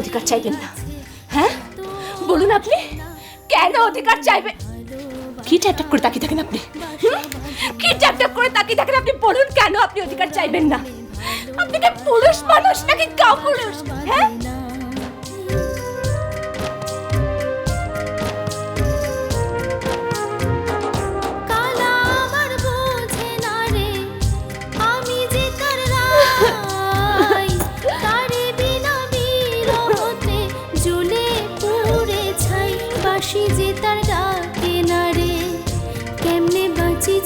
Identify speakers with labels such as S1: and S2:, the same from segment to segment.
S1: অধিকার চাইবেন না? হ্যাঁ বলুন, আপনি কেন অধিকার চাইবেন? কি ট্যাপ করে তাকিয়ে থাকেন আপনি? কি ট্যাপ করে তাকিয়ে থাকেন আপনি? বলুন কেন আপনি অধিকার চাইবেন না? আপনি কি পুরুষ মানুষ নাকি কাপুরুষ? হ্যাঁ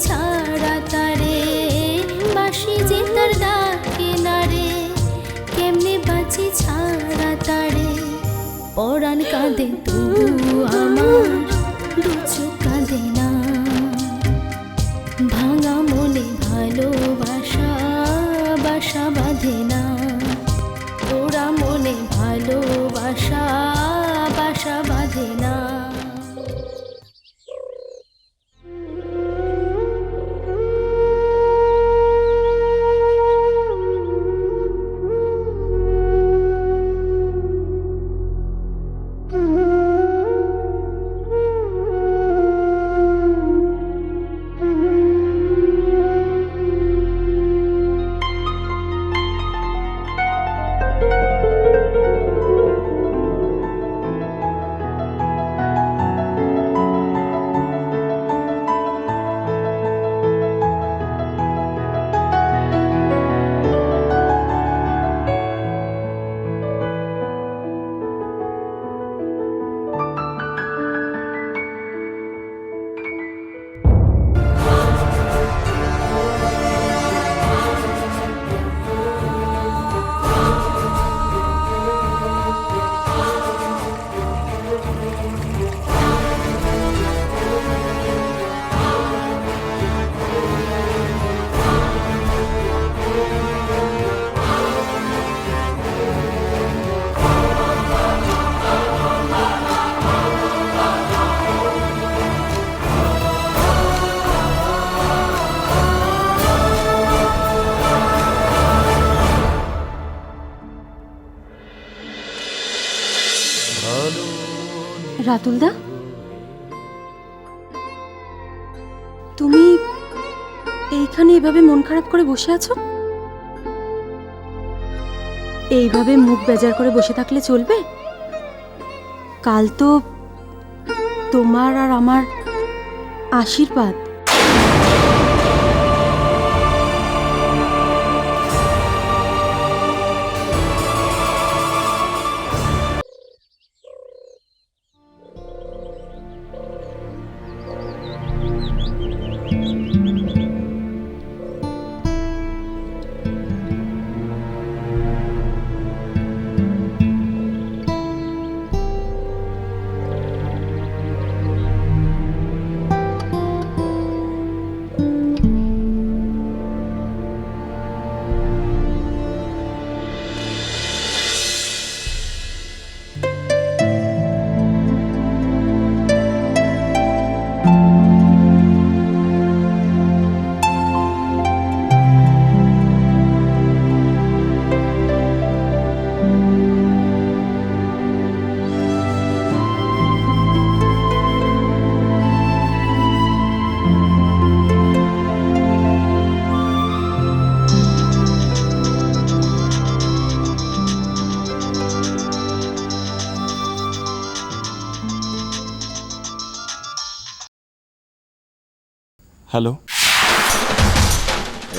S2: ছাড়া তারে বাসি যে তার ডাকে না রে, কেমনে বাঁচি ছাড়া তারে। পরাণ কাঁদে তবু আমার দু চোখ কাঁদে না, ভাঙা মনে ভালোবাসা বাসা বাঁধে না, ওরা মনে ভালোবাসা বাসা বাঁধে না।
S1: রাতুলদা, তুমি এইখানে এভাবে মন খারাপ করে বসে আছো? এইভাবে মুখ বেজার করে বসে থাকলে চলবে? কাল তো তোমার আর আমার আশীর্বাদ।
S3: হ্যালো,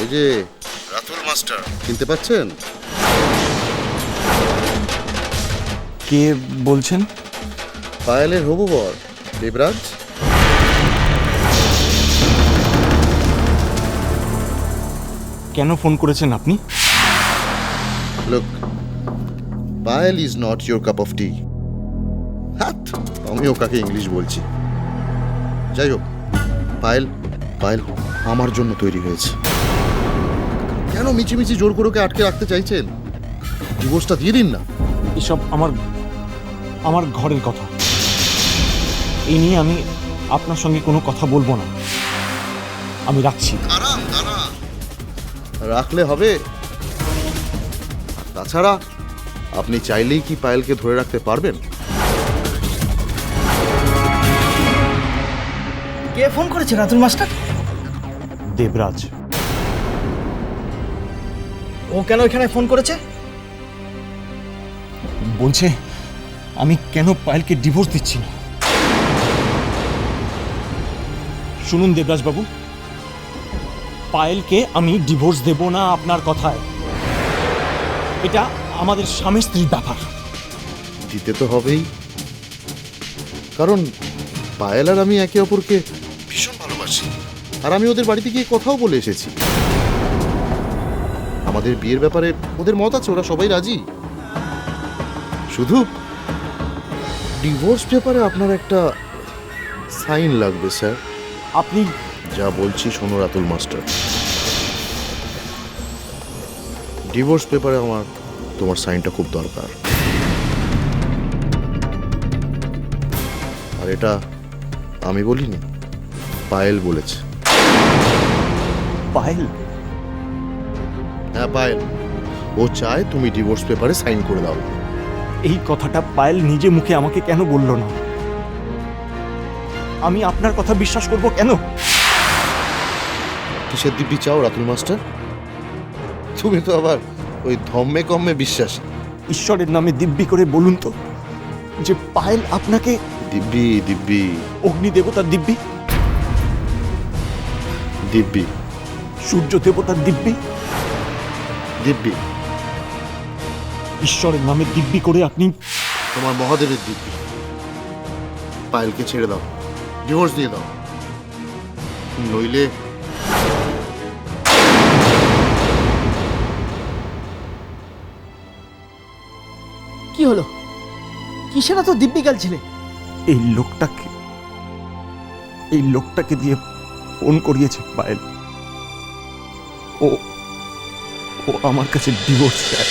S4: এই যে রাতুল মাস্টার, চিনতে পাচ্ছেন?
S3: কে বলছেন?
S4: পায়েলের হবু বর দেবরাজ।
S3: কেন ফোন করেছেন আপনি?
S4: Look, Payel is not your cup of tea. হ্যাঁ, আমিও কাকে ইংলিশ বলছি। যাই হোক, পায়েল পায়েল আমার জন্য তৈরি হয়েছে। কেন মিছিমিছি জোর করে ওকে আটকে রাখতে চাইছেন? ডিভোর্সটা দিয়ে দিন না।
S3: এসব আমার ঘরের কথা। এই নিয়ে আমি আপনার সঙ্গে কোনো কথা বলবো না। আমি রাখছি।
S4: রাখলে হবে। তাছাড়া আপনি চাইলেই কি পায়েলকে ধরে রাখতে পারবেন?
S5: কে ফোন করেছে রাতুল মাস্টার?
S3: দেবরাজ।
S5: ও কেন এখানে ফোন করেছে?
S3: বলছে আমি কেন পায়েলকে ডিভোর্স দিচ্ছি না। শুনুন দেবরাজ বাবু, পায়েলকে আমি ডিভোর্স দেব না আপনার কথায়। এটা আমাদের স্বামী স্ত্রীর ব্যাপার।
S4: দিতে তো হবেই, কারণ পায়েল আর আমি একে অপরকে ভীষণ ভালোবাসি, আর আমি ওদের বাড়িতে গিয়ে কথাও বলে এসেছি। আমাদের বিয়ের ব্যাপারে ওদের মত আছে, ওরা সবাই রাজি। শুধু ডিভোর্স পেপারে আপনার একটা সাইন লাগবে স্যার।
S3: আপনি
S4: যা বলছি শোনো রাতুল মাস্টার, ডিভোর্স পেপারে আমার তোমার সাইনটা খুব দরকার। আর এটা আমি বলিনি, পায়েল বলেছে।
S3: পায়েল?
S4: হ্যাঁ পায়েল, ও চায় তুমি ডিভোর্স পেপারে সাইন করে দাও।
S3: এই কথাটা পায়েল নিজে মুখে আমাকে কেন বলল না? আমি আপনার কথা বিশ্বাস করব কেন?
S4: কিসের দিব্যি চাও রাতুল মাস্টার? তুমি তো আবার ওই ধম্মে কম্মে বিশ্বাসী।
S3: ঈশ্বরের নামে দিব্যি করে বলুন তো যে পায়েল আপনাকে।
S4: দিব্যি দিব্যি
S3: অগ্নি দেবতার দিব্যি,
S4: দিব্যি
S3: সূর্য দেবতার দিব্যি,
S4: দিব্যি
S3: ঈশ্বরের নামে দিব্যি করে আপনি।
S4: তোমার মহাদেবের দিব্যি। পায়েলকে ছেড়ে দাও, ডিভোর্স দিয়ে দাও, নইলে
S5: কি হলো? কিসের এত দিব্যি গেলছিলে?
S3: এই লোকটাকে দিয়ে ফোন করিয়েছে পায়েল। ও আমার কাছে ডিভোর্স চায়।